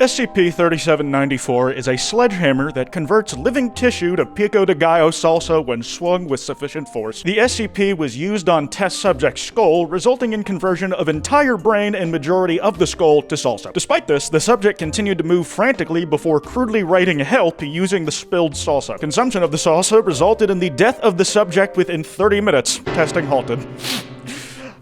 SCP-3794 is a sledgehammer that converts living tissue to pico de gallo salsa when swung with sufficient force. The SCP was used on test subject's skull, resulting in conversion of entire brain and majority of the skull to salsa. Despite this, the subject continued to move frantically before crudely writing help using the spilled salsa. Consumption of the salsa resulted in the death of the subject within 30 minutes. Testing halted.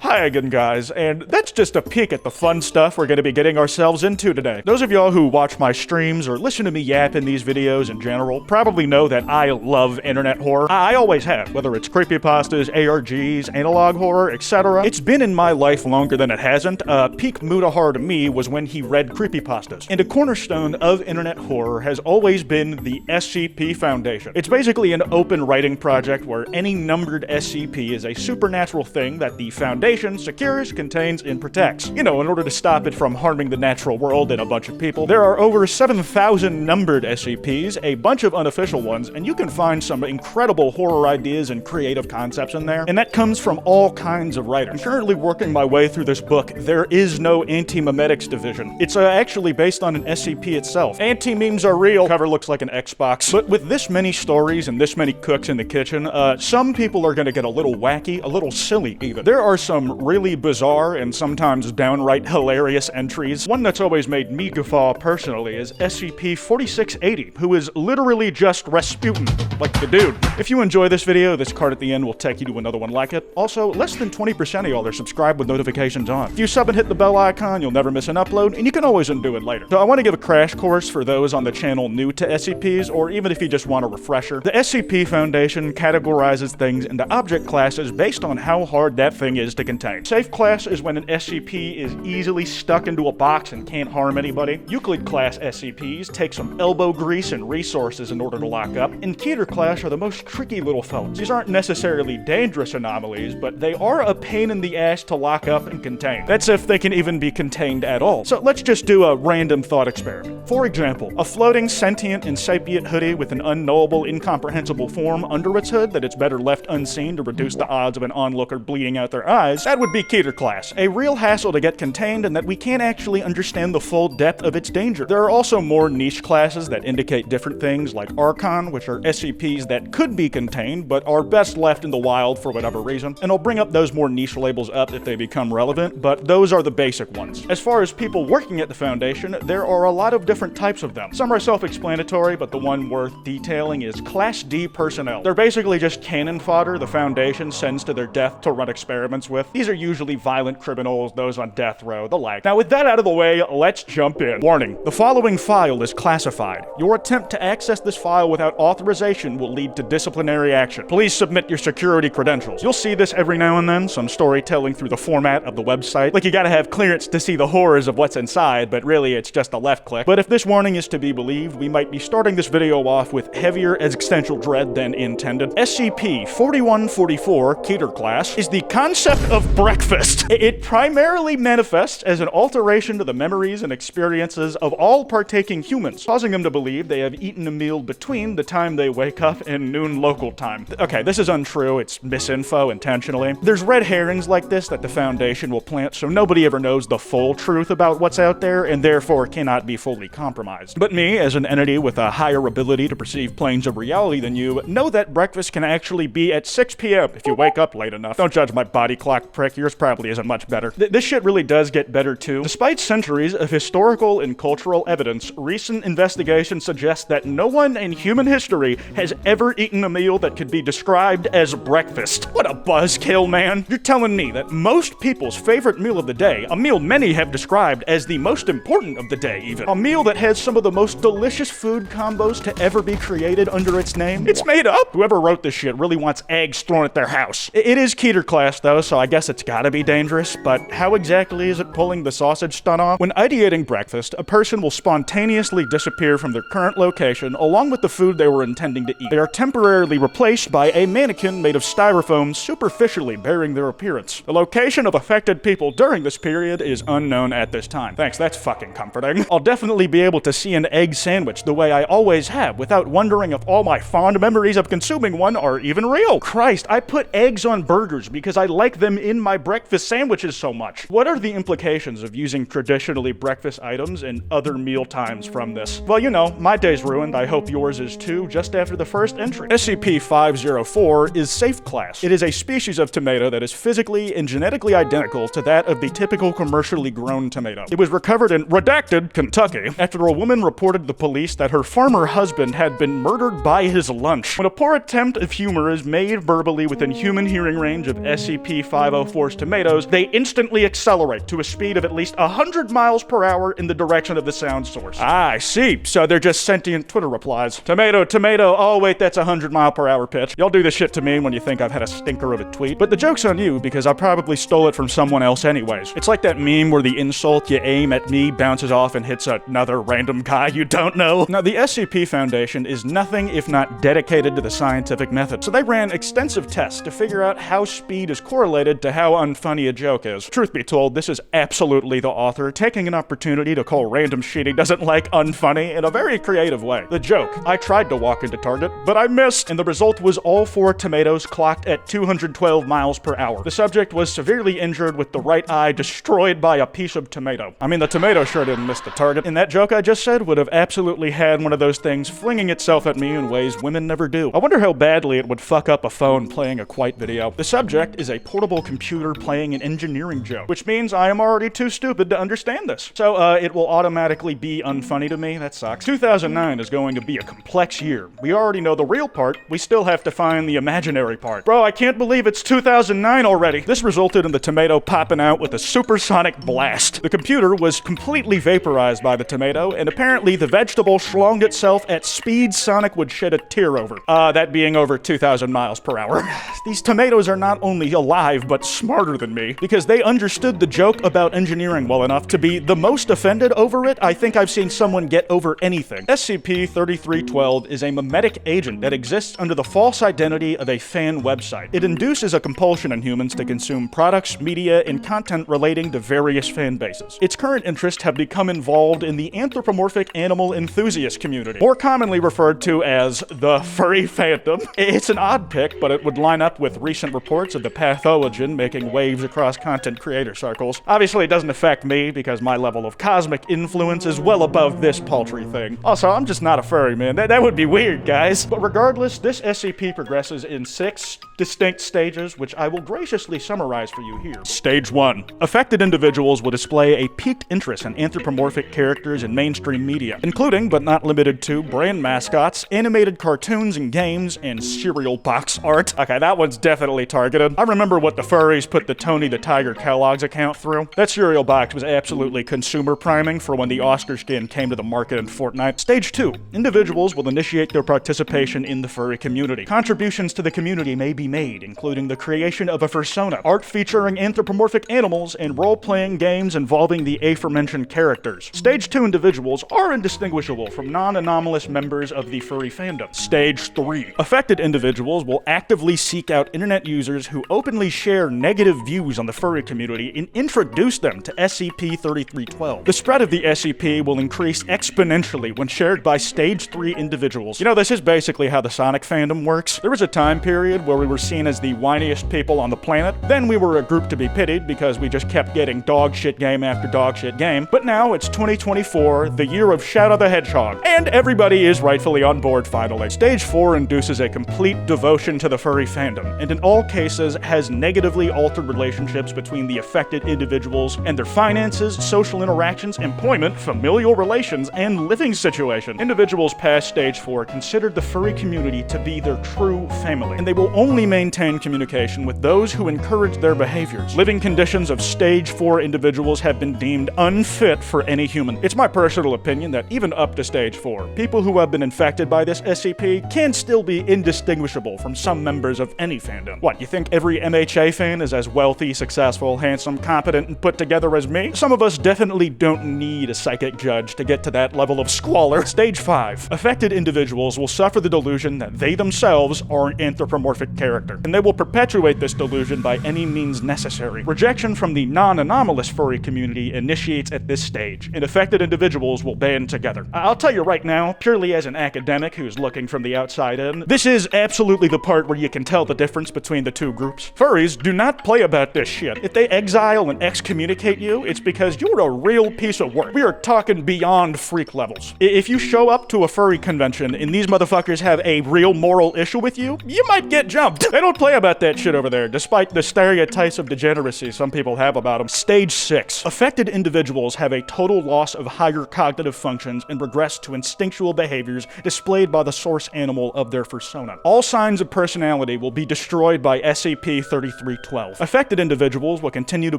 Hi again, guys, and that's just a peek at the fun stuff we're going to be getting ourselves into today. Those of y'all who watch my streams or listen to me yap in these videos in general probably know that I love internet horror. I always have, whether it's creepypastas, ARGs, analog horror, etc. It's been in my life longer than it hasn't. Peak Mutahar to me was when he read creepypastas. And a cornerstone of internet horror has always been the SCP Foundation. It's basically an open writing project where any numbered SCP is a supernatural thing that the Foundation secures, contains, and protects. You know, in order to stop it from harming the natural world and a bunch of people. There are over 7,000 numbered SCPs, a bunch of unofficial ones, and you can find some incredible horror ideas and creative concepts in there, and that comes from all kinds of writers. I'm currently working my way through this book. There is no anti-memetics division. It's actually based on an SCP itself. Anti-memes are real. Cover looks like an Xbox. But with this many stories and this many cooks in the kitchen, some people are gonna get a little wacky, a little silly even. There are some really bizarre and sometimes downright hilarious entries. One that's always made me guffaw personally is SCP-4680, who is literally just Rasputin, like the dude. If you enjoy this video, this card at the end will take you to another one like it. Also, less than 20% of y'all are subscribed with notifications on. If you sub and hit the bell icon, you'll never miss an upload, and you can always undo it later. So I want to give a crash course for those on the channel new to SCPs, or even if you just want a refresher. The SCP Foundation categorizes things into object classes based on how hard that thing is to contain. Safe class is when an SCP is easily stuck into a box and can't harm anybody. Euclid class SCPs take some elbow grease and resources in order to lock up. And Keter class are the most tricky little fellas. These aren't necessarily dangerous anomalies, but they are a pain in the ass to lock up and contain. That's if they can even be contained at all. So let's just do a random thought experiment. For example, a floating sentient and sapient hoodie with an unknowable, incomprehensible form under its hood that it's better left unseen to reduce the odds of an onlooker bleeding out their eyes. That would be Keter class. A real hassle to get contained and that we can't actually understand the full depth of its danger. There are also more niche classes that indicate different things like Archon, which are SCPs that could be contained but are best left in the wild for whatever reason. And I'll bring up those more niche labels up if they become relevant, but those are the basic ones. As far as people working at the Foundation, there are a lot of different types of them. Some are self-explanatory, but the one worth detailing is Class D personnel. They're basically just cannon fodder the Foundation sends to their death to run experiments with. These are usually violent criminals, those on death row, the like. Now with that out of the way, let's jump in. Warning, the following file is classified. Your attempt to access this file without authorization will lead to disciplinary action. Please submit your security credentials. You'll see this every now and then, some storytelling through the format of the website. Like you gotta have clearance to see the horrors of what's inside, but really it's just a left click. But if this warning is to be believed, we might be starting this video off with heavier existential dread than intended. SCP-4144, Keter class, is the concept of breakfast. It primarily manifests as an alteration to the memories and experiences of all partaking humans, causing them to believe they have eaten a meal between the time they wake up and noon local time. Okay, this is untrue. It's misinfo intentionally. There's red herrings like this that the Foundation will plant so nobody ever knows the full truth about what's out there and therefore cannot be fully compromised. But me, as an entity with a higher ability to perceive planes of reality than you, know that breakfast can actually be at 6 p.m. if you wake up late enough. Don't judge my body clock, prick. Yours probably isn't much better. This shit really does get better too. Despite centuries of historical and cultural evidence, recent investigations suggest that no one in human history has ever eaten a meal that could be described as breakfast. What a buzzkill, man. You're telling me that most people's favorite meal of the day, a meal many have described as the most important of the day even, a meal that has some of the most delicious food combos to ever be created under its name, it's made up. Whoever wrote this shit really wants eggs thrown at their house. It is Keter class though, so I guess it's gotta be dangerous, but how exactly is it pulling the sausage stunt off? When ideating breakfast, a person will spontaneously disappear from their current location along with the food they were intending to eat. They are temporarily replaced by a mannequin made of styrofoam superficially bearing their appearance. The location of affected people during this period is unknown at this time. Thanks, that's fucking comforting. I'll definitely be able to see an egg sandwich the way I always have without wondering if all my fond memories of consuming one are even real. Christ, I put eggs on burgers because I like them them in my breakfast sandwiches so much? What are the implications of using traditionally breakfast items in other meal times from this? Well, you know, my day's ruined. I hope yours is too, just after the first entry. SCP-504 is Safe Class. It is a species of tomato that is physically and genetically identical to that of the typical commercially grown tomato. It was recovered in redacted Kentucky after a woman reported to the police that her farmer husband had been murdered by his lunch. When a poor attempt of humor is made verbally within human hearing range of SCP-504's tomatoes, they instantly accelerate to a speed of at least 100 miles per hour in the direction of the sound source. Ah, I see. So they're just sentient Twitter replies. Tomato, tomato, oh wait, that's a 100-mile-per-hour pitch. Y'all do this shit to me when you think I've had a stinker of a tweet. But the joke's on you, because I probably stole it from someone else anyways. It's like that meme where the insult you aim at me bounces off and hits another random guy you don't know. Now, the SCP Foundation is nothing if not dedicated to the scientific method. So they ran extensive tests to figure out how speed is correlated to how unfunny a joke is. Truth be told, this is absolutely the author taking an opportunity to call random shit he doesn't like unfunny in a very creative way. The joke: I tried to walk into Target, but I missed, and the result was all 4 tomatoes clocked at 212 miles per hour. The subject was severely injured with the right eye destroyed by a piece of tomato. I mean, the tomato sure didn't miss the target, and that joke I just said would have absolutely had one of those things flinging itself at me in ways women never do. I wonder how badly it would fuck up a phone playing a Kwite video. The subject is a portable computer playing an engineering joke, which means I am already too stupid to understand this. So, it will automatically be unfunny to me. That sucks. 2009 is going to be a complex year. We already know the real part. We still have to find the imaginary part. Bro, I can't believe it's 2009 already. This resulted in the tomato popping out with a supersonic blast. The computer was completely vaporized by the tomato, and apparently the vegetable schlonged itself at speeds Sonic would shed a tear over. That being over 2,000 miles per hour. These tomatoes are not only alive, but smarter than me, because they understood the joke about engineering well enough to be the most offended over it I think I've seen someone get over anything. SCP-3312 is a memetic agent that exists under the false identity of a fan website. It induces a compulsion in humans to consume products, media, and content relating to various fan bases. Its current interests have become involved in the anthropomorphic animal enthusiast community, more commonly referred to as the furry fandom. It's an odd pick, but it would line up with recent reports of the pathogen making waves across content creator circles. Obviously, it doesn't affect me because my level of cosmic influence is well above this paltry thing. Also, I'm just not a furry, man. That would be weird, guys. But regardless, this SCP progresses in 6 distinct stages, which I will graciously summarize for you here. Stage 1. Affected individuals will display a piqued interest in anthropomorphic characters in mainstream media, including, but not limited to, brand mascots, animated cartoons and games, and cereal box art. Okay, that one's definitely targeted. I remember what the furries put the Tony the Tiger Kellogg's account through. That cereal box was absolutely consumer priming for when the Oscar skin came to the market in Fortnite. Stage 2. Individuals will initiate their participation in the furry community. Contributions to the community may be made, including the creation of a fursona, art featuring anthropomorphic animals, and role-playing games involving the aforementioned characters. Stage 2 individuals are indistinguishable from non-anomalous members of the furry fandom. Stage 3. Affected individuals will actively seek out internet users who openly share negative views on the furry community and introduce them to SCP-3312. The spread of the SCP will increase exponentially when shared by Stage 3 individuals. You know, this is basically how the Sonic fandom works. There was a time period where we were seen as the whiniest people on the planet. Then we were a group to be pitied because we just kept getting dog shit game after dog shit game. But now it's 2024, the year of Shadow the Hedgehog, and everybody is rightfully on board finally. Stage 4 induces a complete devotion to the furry fandom, and in all cases has negatively altered relationships between the affected individuals and their finances, social interactions, employment, familial relations, and living situation. Individuals past Stage 4 considered the furry community to be their true family, and they will only maintain communication with those who encourage their behaviors. Living conditions of Stage 4 individuals have been deemed unfit for any human. It's my personal opinion that even up to Stage 4, people who have been infected by this SCP can still be indistinguishable from some members of any fandom. What, you think every MHA fan is as wealthy, successful, handsome, competent, and put together as me? Some of us definitely don't need a psychic judge to get to that level of squalor. Stage 5. Affected individuals will suffer the delusion that they themselves are an anthropomorphic character, and they will perpetuate this delusion by any means necessary. Rejection from the non-anomalous furry community initiates at this stage, and affected individuals will band together. I'll tell you right now, purely as an academic who's looking from the outside in, this is absolutely the part where you can tell the difference between the two groups. Furries Do not play about this shit. If they exile and excommunicate you, it's because you're a real piece of work. We are talking beyond freak levels. If you show up to a furry convention and these motherfuckers have a real moral issue with you, you might get jumped. They don't play about that shit over there, despite the stereotypes of degeneracy some people have about them. Stage 6. Affected individuals have a total loss of higher cognitive functions and regress to instinctual behaviors displayed by the source animal of their persona. All signs of personality will be destroyed by SCP-3312. Affected individuals will continue to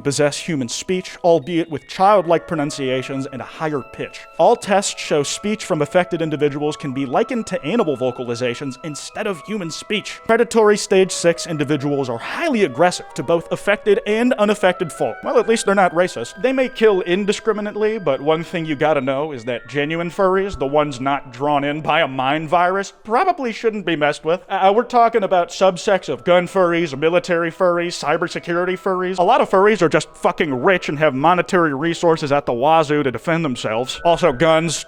possess human speech, albeit with childlike pronunciations and a higher pitch. All tests show speech from affected individuals can be likened to animal vocalizations instead of human speech. Predatory Stage 6 individuals are highly aggressive to both affected and unaffected folk. Well, at least they're not racist. They may kill indiscriminately, but one thing you gotta know is that genuine furries, the ones not drawn in by a mind virus, probably shouldn't be messed with. We're talking about subsects of gun furries, military furries, cybersecurity furries. A lot of furries are just fucking rich and have monetary resources at the wazoo to defend themselves. Also guns.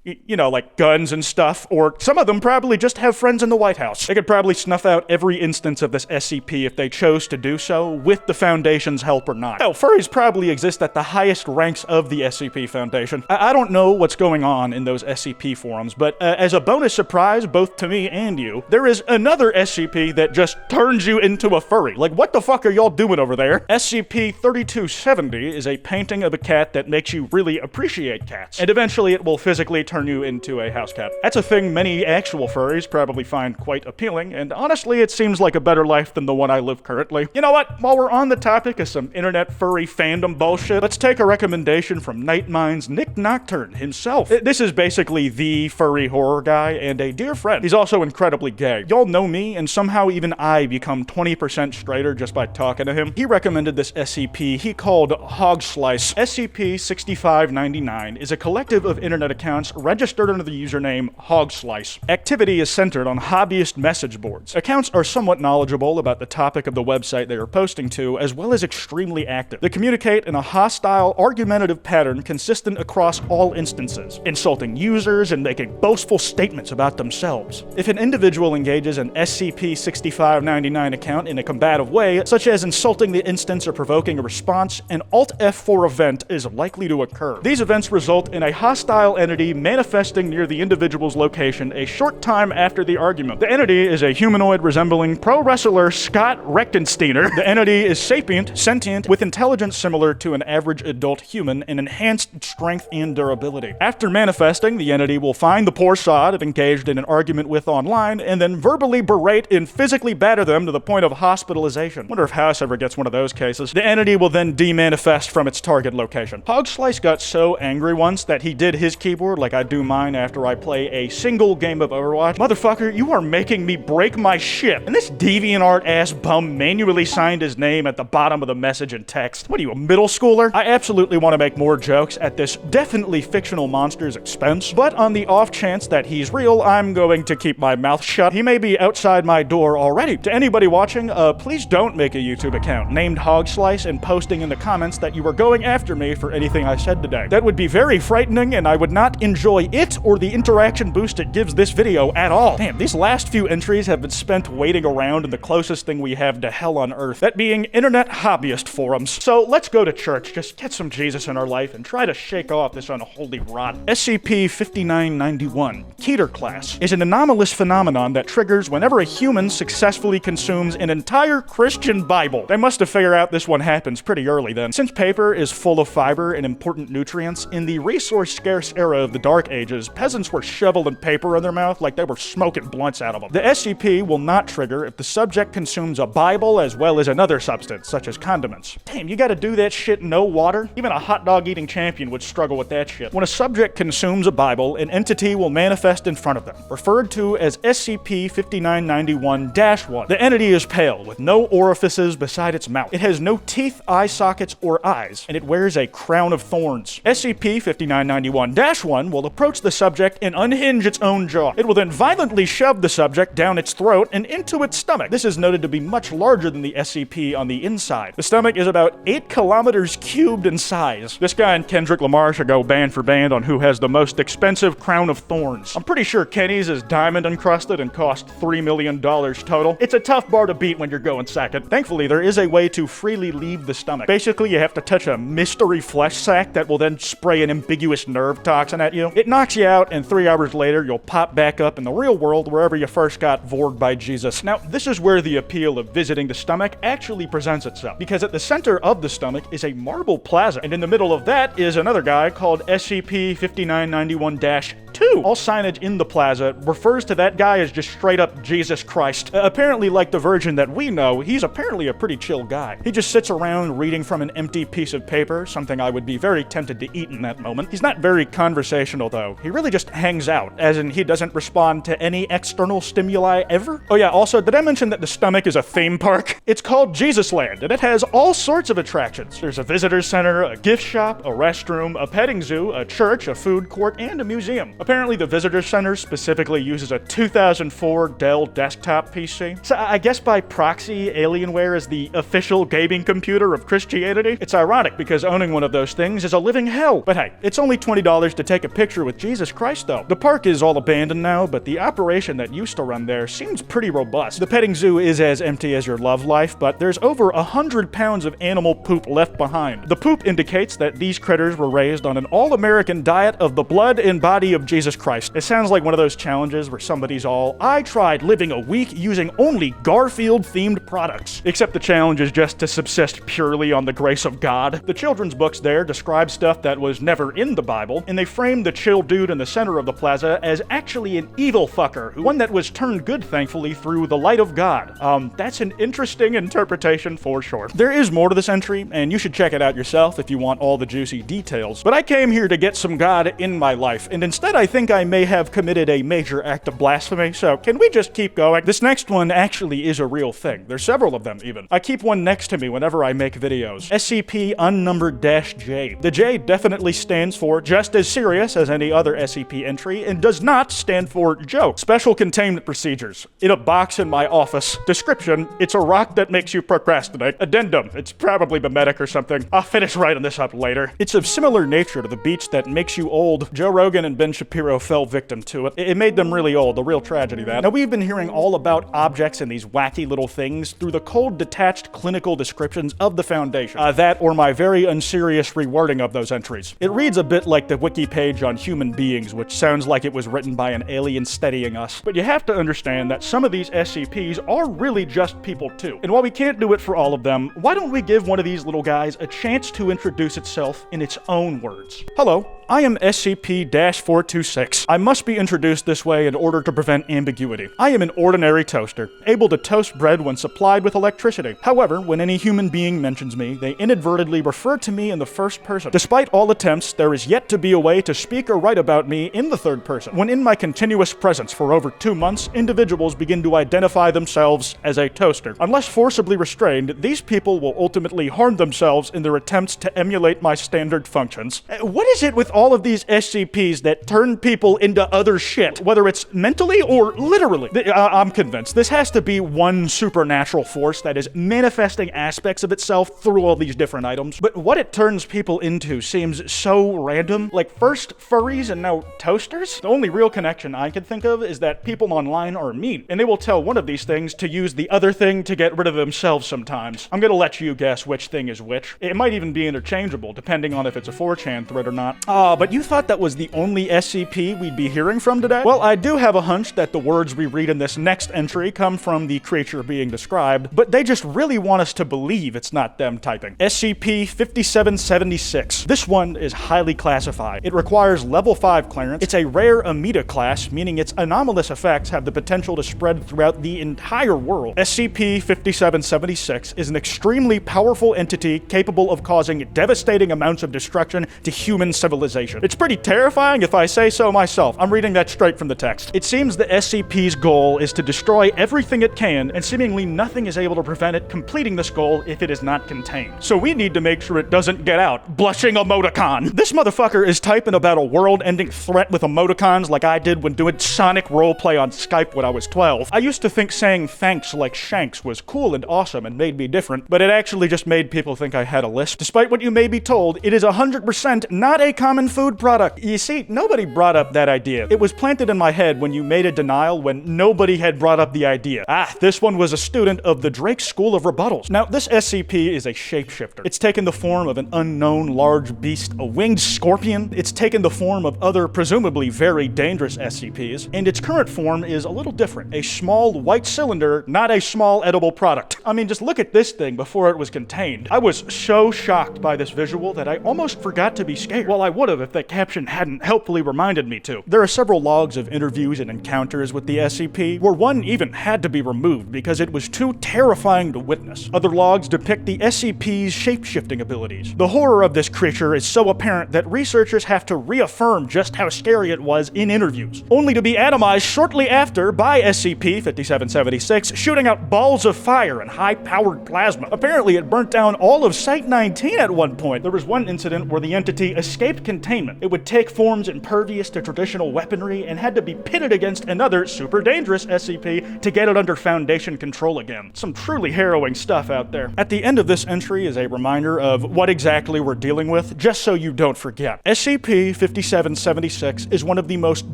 You know, like guns and stuff, or some of them probably just have friends in the White House. They could probably snuff out every instance of this SCP if they chose to do so, with the Foundation's help or not. Hell, furries probably exist at the highest ranks of the SCP Foundation. I don't know what's going on in those SCP forums, but as a bonus surprise, both to me and you, there is another SCP that just turns you into a furry. Like, what the fuck are y'all doing over there? SCP-3270 is a painting of a cat that makes you really appreciate cats, and eventually it will physically turn you into a house cat. That's a thing many actual furries probably find quite appealing, and honestly, it seems like a better life than the one I live currently. You know what? While we're on the topic of some internet furry fandom bullshit, let's take a recommendation from Nightmind's Nick Nocturne himself. This is basically the furry horror guy and a dear friend. He's also incredibly gay. Y'all know me, and somehow even I become 20% straighter just by talking to him. He recommended this SCP he called Hog Slice. SCP-6599 is a collective of internet accounts registered under the username Hog Slice. Activity is centered on hobbyist message boards. Accounts are somewhat knowledgeable about the topic of the website they are posting to, as well as extremely active. They communicate in a hostile, argumentative pattern consistent across all instances, insulting users and making boastful statements about themselves. If an individual engages an SCP-6599 account in a combative way, such as insulting the instance or provoking a response, an Alt F4 event is likely to occur. These events result in a hostile entity manifesting near the individual's location a short time after the argument. The entity is a humanoid resembling pro wrestler Scott Rechtensteiner. The entity is sapient, sentient, with intelligence similar to an average adult human and enhanced strength and durability. After manifesting, the entity will find the poor sod it engaged in an argument with online and then verbally berate and physically batter them to the point of hospitalization. Wonder if House ever gets one of those cases. The entity will then demanifest from its target location. Hog Slice got so angry once that he did his keyboard like I do mine after I play a single game of Overwatch. Motherfucker, you are making me break my shit. And this DeviantArt ass bum manually signed his name at the bottom of the message and text. What are you, a middle schooler? I absolutely want to make more jokes at this definitely fictional monster's expense, but on the off chance that he's real, I'm going to keep my mouth shut. He may be outside my door already. To anybody watching, please don't make a YouTube account named Hog Slice and posting in the comments that you were going after me for anything I said today. That would be very frightening, and I would not enjoy it or the interaction boost it gives this video at all. Damn, these last few entries have been spent waiting around in the closest thing we have to hell on earth, that being internet hobbyist forums. So let's go to church, just get some Jesus in our life and try to shake off this unholy rot. SCP-5991, Keter Class, is an anomalous phenomenon that triggers whenever a human successfully consumes an entire Christian Bible. They must have figured out this one happens pretty early then. Since paper is full of fiber and important nutrients, in the resource-scarce era of the Dark Ages, peasants were shoveling paper in their mouth like they were smoking blunts out of them. The SCP will not trigger if the subject consumes a Bible as well as another substance, such as condiments. Damn, you gotta do that shit no water? Even a hot dog eating champion would struggle with that shit. When a subject consumes a Bible, an entity will manifest in front of them, referred to as SCP-5991-1. The entity is pale, with no orifices beside its mouth. It has no teeth, eye sockets, or eyes, and it wears a crown of thorns. SCP-5991-1 will approach the subject and unhinge its own jaw. It will then violently shove the subject down its throat and into its stomach. This is noted to be much larger than the SCP on the inside. The stomach is about 8 kilometers cubed in size. This guy and Kendrick Lamar should go band for band on who has the most expensive crown of thorns. I'm pretty sure Kenny's is diamond encrusted and cost $3 million total. It's a tough bar to beat when you're going second. Thankfully, there is a way to freely leave the stomach. Basically, you have to touch a mystery flesh sac that will then spray an ambiguous nerve toxin at you. It knocks you out, and 3 hours later, you'll pop back up in the real world wherever you first got vored by Jesus. Now, this is where the appeal of visiting the stomach actually presents itself, because at the center of the stomach is a marble plaza, and in the middle of that is another guy called SCP 5991-2. All signage in the plaza refers to that guy as just straight up Jesus Christ. Apparently, like the version that we know, he's apparently a pretty chill guy. He just sits around reading from an empty piece of paper, something I would be very tempted to eat in that moment. He's not very conversational though. He really just hangs out, as in he doesn't respond to any external stimuli ever. Oh yeah, also, did I mention that the stomach is a theme park? It's called Jesus Land, and it has all sorts of attractions. There's a visitor center, a gift shop, a restroom, a petting zoo, a church, a food court, and a museum. Apparently, the visitor center specifically uses a 2004 Dell desktop PC. So I guess by proxy, Alienware is the official gaming computer of Christianity. It's ironic because owning one of those things is a living hell. But hey, it's only $20 to take a picture with Jesus Christ though. The park is all abandoned now, but the operation that used to run there seems pretty robust. The petting zoo is as empty as your love life, but there's over 100 pounds of animal poop left behind. The poop indicates that these critters were raised on an all-American diet of the blood and body of Jesus Christ. It sounds like one of those challenges where somebody's all, I tried living a week using only Garfield-themed products. Except the challenge is just to subsist purely on the grace of God. The children's books there describe stuff that was never in the Bible, and they frame the chill dude in the center of the plaza as actually an evil fucker, one that was turned good, thankfully, through the light of God. That's an interesting interpretation for sure. There is more to this entry, and you should check it out yourself if you want all the juicy details. But I came here to get some God in my life, and instead I think I may have committed a major act of blasphemy, so can we just keep going? This next one actually is a real thing. There's several of them, even. I keep one next to me whenever I make videos. SCP unnumbered-J. The J definitely stands for just as serious as any other SCP entry, and does not stand for joke. Special containment procedures. In a box in my office. Description: it's a rock that makes you procrastinate. Addendum: it's probably mimetic or something. I'll finish writing this up later. It's of similar nature to the beach that makes you old. Joe Rogan and Ben Shapiro fell victim to it. It made them really old. A real tragedy, that. Now, we've been hearing all about objects and these wacky little things through the cold, detached clinical descriptions of the Foundation. That or my very unserious rewording of those entries. It reads a bit like the wiki page on human beings, which sounds like it was written by an alien studying us. But you have to understand that some of these SCPs are really just people too. And while we can't do it for all of them, why don't we give one of these little guys a chance to introduce itself in its own words? Hello, I am SCP-426. I must be introduced this way in order to prevent ambiguity. I am an ordinary toaster, able to toast bread when supplied with electricity. However, when any human being mentions me, they inadvertently refer to me in the first person. Despite all attempts, there is yet to be a way to speak or write about me in the third person. When in my continuous presence for over 2 months, individuals begin to identify themselves as a toaster. Unless forcibly restrained, these people will ultimately harm themselves in their attempts to emulate my standard functions. What is it with all of these SCPs that turn people into other shit, whether it's mentally or literally? I'm convinced this has to be one supernatural force that is manifesting aspects of itself through all these different items. But what it turns people into seems so random. Like, first furries and now toasters? The only real connection I can think of is that people online are mean, and they will tell one of these things to use the other thing to get rid of themselves sometimes. I'm gonna let you guess which thing is which. It might even be interchangeable, depending on if it's a 4chan thread or not. But you thought that was the only SCP we'd be hearing from today? Well, I do have a hunch that the words we read in this next entry come from the creature being described, but they just really want us to believe it's not them typing. SCP-5776. This one is highly classified. It requires level 5 clearance. It's a rare Amida class, meaning its anomalous effects have the potential to spread throughout the entire world. SCP-5776 is an extremely powerful entity capable of causing devastating amounts of destruction to human civilization. civilization. It's pretty terrifying if I say so myself. I'm reading that straight from the text. It seems the SCP's goal is to destroy everything it can, and seemingly nothing is able to prevent it completing this goal if it is not contained. So we need to make sure it doesn't get out. Blushing emoticon. This motherfucker is typing about a world-ending threat with emoticons like I did when doing Sonic roleplay on Skype when I was 12. I used to think saying thanks like Shanks was cool and awesome and made me different, but it actually just made people think I had a lisp. Despite what you may be told, it is 100% not a common food product. You see, nobody brought up that idea. It was planted in my head when you made a denial when nobody had brought up the idea. This one was a student of the Drake School of Rebuttals. Now, this SCP is a shapeshifter. It's taken the form of an unknown large beast, a winged scorpion. It's taken the form of other presumably very dangerous SCPs, and its current form is a little different. A small white cylinder, not a small edible product. I mean, just look at this thing before it was contained. I was so shocked by this visual that I almost forgot to be scared. Well, I would have if that caption hadn't helpfully reminded me to. There are several logs of interviews and encounters with the SCP, where one even had to be removed because it was too terrifying to witness. Other logs depict the SCP's shape-shifting abilities. The horror of this creature is so apparent that researchers have to reaffirm just how scary it was in interviews, only to be atomized shortly after by SCP-5776 shooting out balls of fire and high-powered plasma. Apparently, it burnt down all of Site-19 at one point. There was one incident where the entity escaped containment. It would take forms impervious to traditional weaponry and had to be pitted against another super dangerous SCP to get it under Foundation control again. Some truly harrowing stuff out there. At the end of this entry is a reminder of what exactly we're dealing with, just so you don't forget. SCP-5776 is one of the most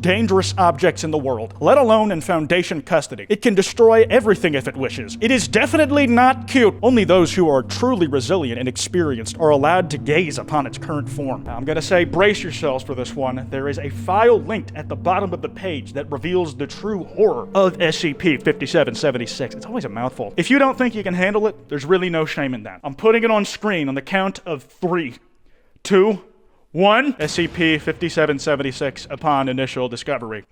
dangerous objects in the world, let alone in Foundation custody. It can destroy everything if it wishes. It is definitely not cute. Only those who are truly resilient and experienced are allowed to gaze upon its current form. Now, I'm gonna say brace yourselves for this one. There is a file linked at the bottom of the page that reveals the true horror of SCP-5776. It's always a mouthful. If you don't think you can handle it, there's really no shame in that. I'm putting it on screen on the count of 3, 2, 1. SCP-5776 upon initial discovery.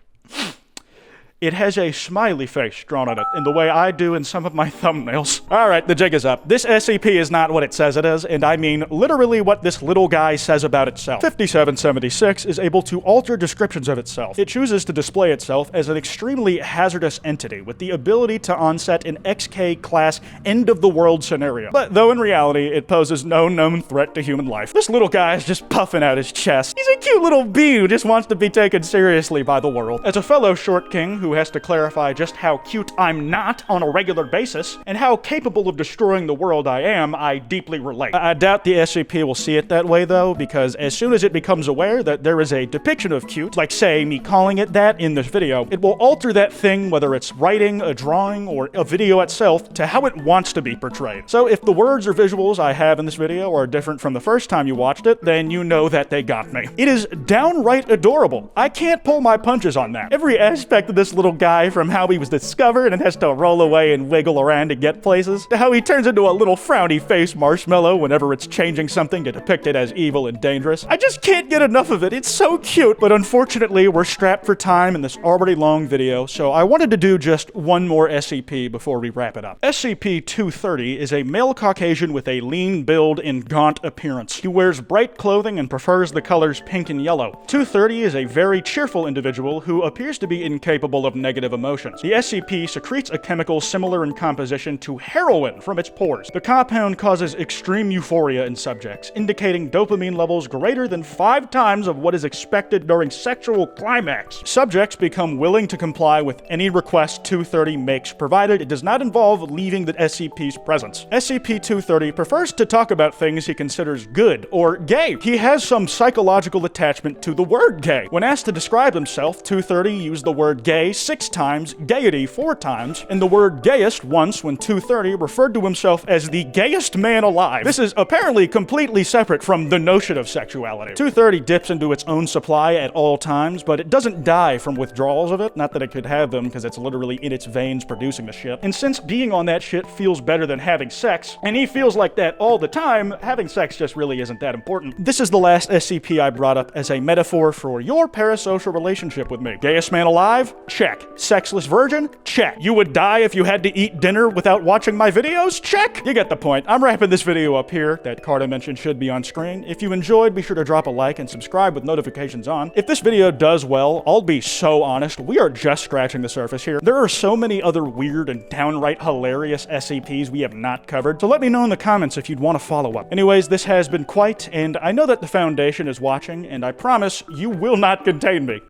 It has a smiley face drawn on it, in the way I do in some of my thumbnails. Alright, the jig is up. This SCP is not what it says it is, and I mean literally what this little guy says about itself. 5776 is able to alter descriptions of itself. It chooses to display itself as an extremely hazardous entity with the ability to onset an XK-class end-of-the-world scenario. But though in reality, it poses no known threat to human life. This little guy is just puffing out his chest. He's a cute little bee who just wants to be taken seriously by the world. As a fellow short king who has to clarify just how cute I'm not on a regular basis, and how capable of destroying the world I am, I deeply relate. I doubt the SCP will see it that way though, because as soon as it becomes aware that there is a depiction of cute, like say me calling it that in this video, it will alter that thing, whether it's writing, a drawing, or a video itself, to how it wants to be portrayed. So if the words or visuals I have in this video are different from the first time you watched it, then you know that they got me. It is downright adorable. I can't pull my punches on that. Every aspect of this little guy, from how he was discovered and has to roll away and wiggle around to get places, to how he turns into a little frowny face marshmallow whenever it's changing something to depict it as evil and dangerous. I just can't get enough of it. It's so cute. But unfortunately, we're strapped for time in this already long video, so I wanted to do just one more SCP before we wrap it up. SCP-230 is a male Caucasian with a lean build and gaunt appearance. He wears bright clothing and prefers the colors pink and yellow. 230 is a very cheerful individual who appears to be incapable of negative emotions. The SCP secretes a chemical similar in composition to heroin from its pores. The compound causes extreme euphoria in subjects, indicating dopamine levels greater than 5 times of what is expected during sexual climax. Subjects become willing to comply with any request 230 makes, provided it does not involve leaving the SCP's presence. SCP-230 prefers to talk about things he considers good or gay. He has some psychological attachment to the word gay. When asked to describe himself, 230 used the word gay 6 times, gaiety 4 times, and the word gayest once when 230 referred to himself as the gayest man alive. This is apparently completely separate from the notion of sexuality. 230 dips into its own supply at all times, but it doesn't die from withdrawals of it. Not that it could have them, because it's literally in its veins producing the shit. And since being on that shit feels better than having sex, and he feels like that all the time, having sex just really isn't that important. This is the last SCP I brought up as a metaphor for your parasocial relationship with me. Gayest man alive? Check. Check. Sexless virgin? Check. You would die if you had to eat dinner without watching my videos? Check. You get the point. I'm wrapping this video up here. That card I mentioned should be on screen. If you enjoyed, be sure to drop a like and subscribe with notifications on. If this video does well, I'll be so honest, we are just scratching the surface here. There are so many other weird and downright hilarious SCPs we have not covered, so let me know in the comments if you'd want to follow up. Anyways, this has been Kwite, and I know that the Foundation is watching, and I promise you will not contain me.